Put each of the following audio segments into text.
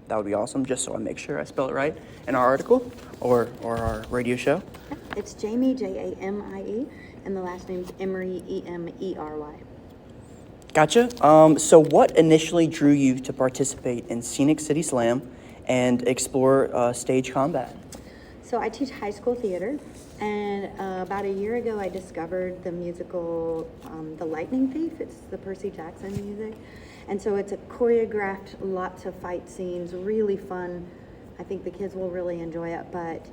that would be awesome, just so I make sure I spell it right in our article or our radio show. It's Jamie, Jamie, and the last name's Emery, Emery. Gotcha. So what initially drew you to participate in Scenic City Slam and explore stage combat? So I teach high school theater, and about a year ago I discovered the musical The Lightning Thief. It's the Percy Jackson music. And so it's a choreographed, lots of fight scenes, really fun. I think the kids will really enjoy it, but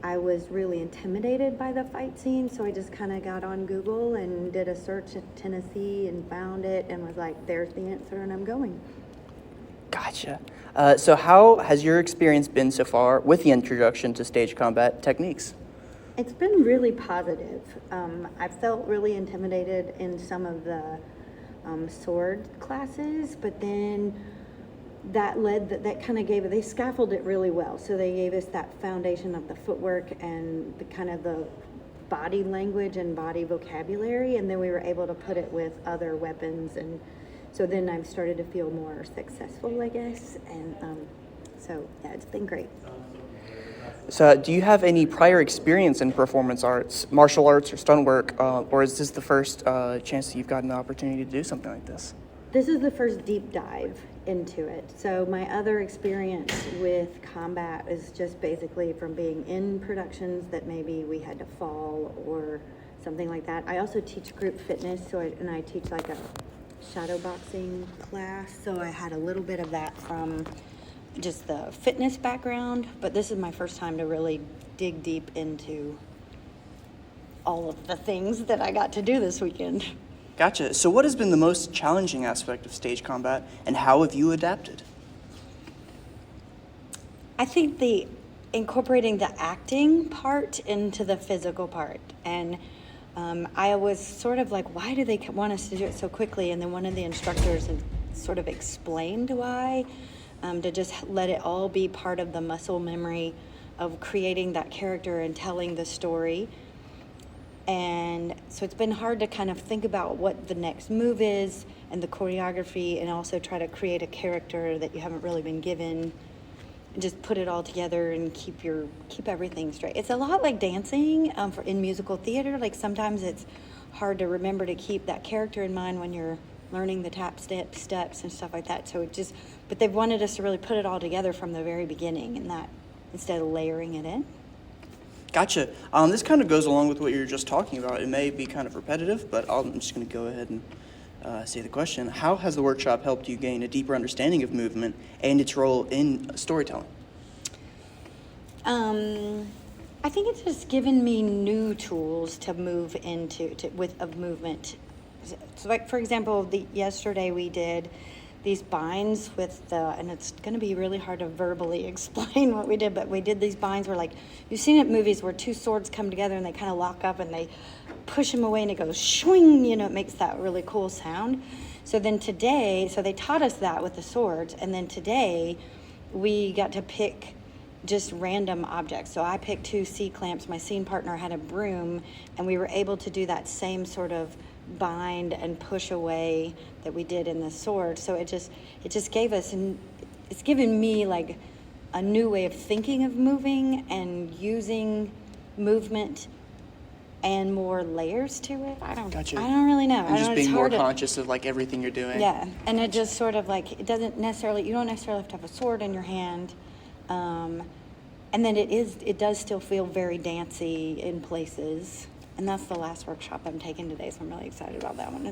I was really intimidated by the fight scene, so I just kind of got on Google and did a search at Tennessee and found it and was like, there's the answer, and I'm going. Gotcha. So how has your experience been so far with the introduction to stage combat techniques? It's been really positive. I felt really intimidated in some of the sword classes, but then that kind of gave it, they scaffolded it really well. So they gave us that foundation of the footwork and the kind of the body language and body vocabulary, and then we were able to put it with other weapons, and so then I've started to feel more successful, I guess, and so yeah, it's been great. So do you have any prior experience in performance arts, martial arts, or stunt work, or is this the first chance that you've gotten the opportunity to do something like this? This is the first deep dive into it. So my other experience with combat is just basically from being in productions that maybe we had to fall or something like that. I also teach group fitness, and I teach like a shadow boxing class, so I had a little bit of that from just the fitness background, but this is my first time to really dig deep into all of the things that I got to do this weekend. Gotcha. So what has been the most challenging aspect of stage combat, and how have you adapted? I think the incorporating the acting part into the physical part, and I was sort of like, why do they want us to do it so quickly? And then one of the instructors had sort of explained why, to just let it all be part of the muscle memory of creating that character and telling the story. And so it's been hard to kind of think about what the next move is and the choreography, and also try to create a character that you haven't really been given, and just put it all together and keep everything straight. It's a lot like dancing in musical theater. Like sometimes it's hard to remember to keep that character in mind when you're learning the steps and stuff like that. So but they've wanted us to really put it all together from the very beginning, and that instead of layering it in. Gotcha. This kind of goes along with what you were just talking about. It may be kind of repetitive, but I'm just going to go ahead and say the question. How has the workshop helped you gain a deeper understanding of movement and its role in storytelling? I think it's just given me new tools to move into of movement. So like, for example, yesterday we did these binds and it's going to be really hard to verbally explain what we did, but we did these binds where, like, you've seen it in movies where two swords come together and they kind of lock up and they push them away and it goes shwing, it makes that really cool sound. So then they taught us that with the swords, and then today we got to pick just random objects. So I picked 2 C-clamps, my scene partner had a broom, and we were able to do that same sort of bind and push away that we did in the sword. So it just gave us, and it's given me like a new way of thinking of moving and using movement and more layers to it. Gotcha. I don't really know. And just being more conscious of like everything you're doing. Yeah, and it just sort of like, you don't necessarily have to have a sword in your hand. And then it does still feel very dancey in places. And that's the last workshop I'm taking today, so I'm really excited about that one.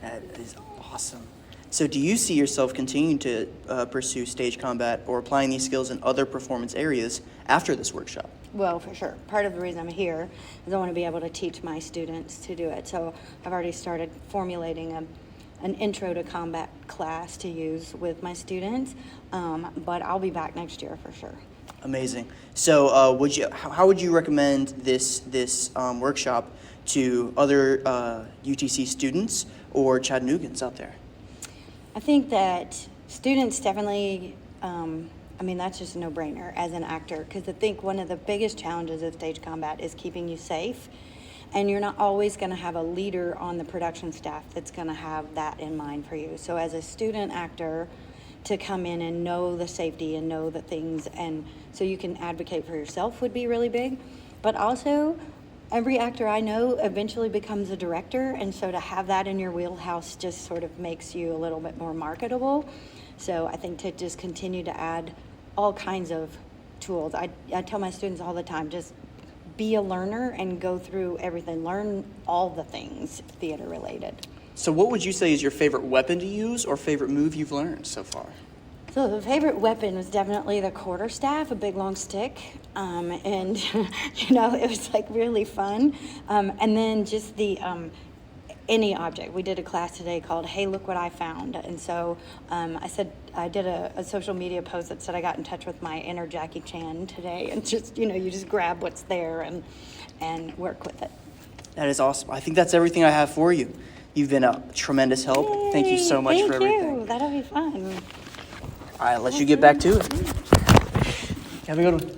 That is awesome. So do you see yourself continuing to pursue stage combat or applying these skills in other performance areas after this workshop? Well, for sure. Part of the reason I'm here is I want to be able to teach my students to do it. So I've already started formulating an intro to combat class to use with my students, but I'll be back next year for sure. Amazing. So how would you recommend this workshop to other UTC students or Chattanoogan's out there? I think that students definitely, that's just a no-brainer as an actor, because I think one of the biggest challenges of stage combat is keeping you safe, and you're not always going to have a leader on the production staff that's going to have that in mind for you. So as a student actor, to come in and know the safety and know the things, and so you can advocate for yourself would be really big. But also, every actor I know eventually becomes a director, and so to have that in your wheelhouse just sort of makes you a little bit more marketable. So I think to just continue to add all kinds of tools. I tell my students all the time, just be a learner and go through everything. Learn all the things theater related. So what would you say is your favorite weapon to use or favorite move you've learned so far? So the favorite weapon was definitely the quarterstaff, a big long stick, and it was like really fun. And then just the any object. We did a class today called "Hey, Look What I Found," and so I did a social media post that said I got in touch with my inner Jackie Chan today, and just you just grab what's there and work with it. That is awesome. I think that's everything I have for you. You've been a tremendous help. Yay, Thank you so much for everything. Thank you. That'll be fun. All right, let you get back to it. Have a good one.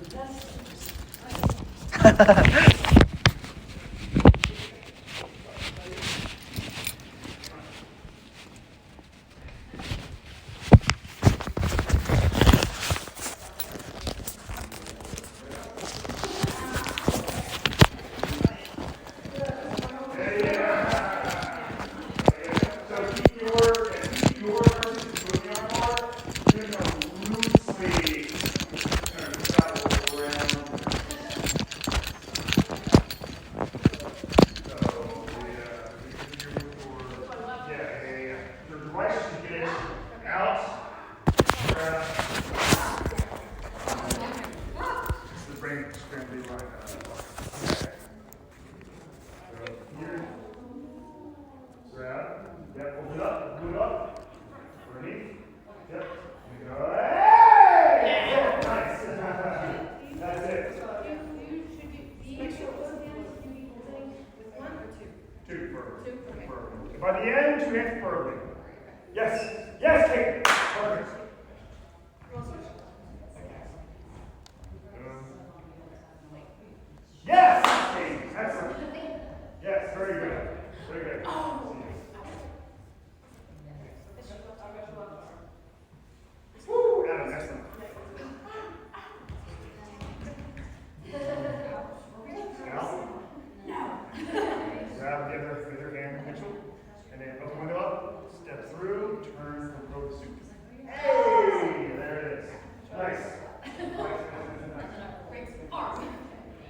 By the end, 2 hands firmly. Yes, yes, take it. Perfect. Yes, excellent. Yes, very good. Very good. Woo, Adam, excellent. Now, grab the other hand, Mitchell. And then open the window up, step through, turn from coat to suit. Hey, there it is. Nice.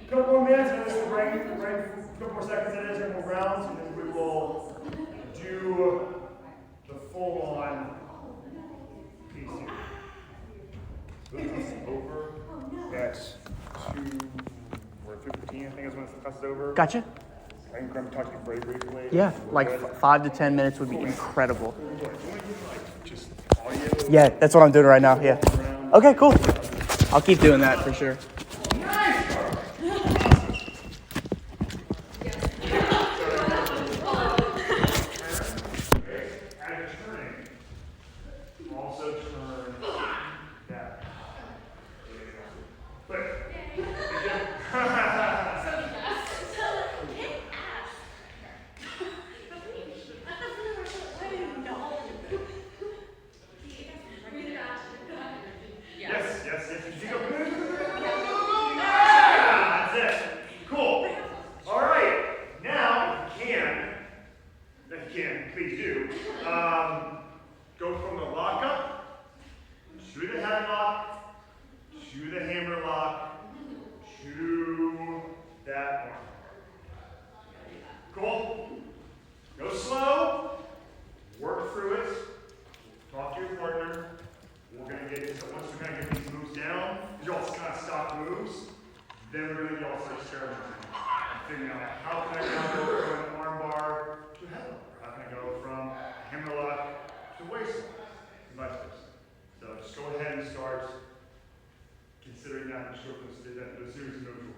Couple more minutes, and this will bring a couple more seconds in it, couple more rounds, and then we will do the full-on piece here. This is over. That's 2:15, I think is when the class is over. Gotcha. I can come talk to you very briefly. Yeah, like 5 to 10 minutes would be incredible. Just audio. Yeah, that's what I'm doing right now. Yeah. Okay, cool. I'll keep doing that for sure. Also turn that. But yes. You go. That's it. Cool. All right. Now, if you can, please do. Go from the lockup to the headlock to the hammer lock to that one. Cool. Go slow. Work through it. Talk to your partner. We're going to get, so once we're going to get these moves down, these are all kind of stock moves, then we're going to get all sorts of experimenting. Figuring out how can I now go from an arm bar to headlock? How can I go from hammer lock to waist lock? And vice versa. So just go ahead and start considering that and show the series of moves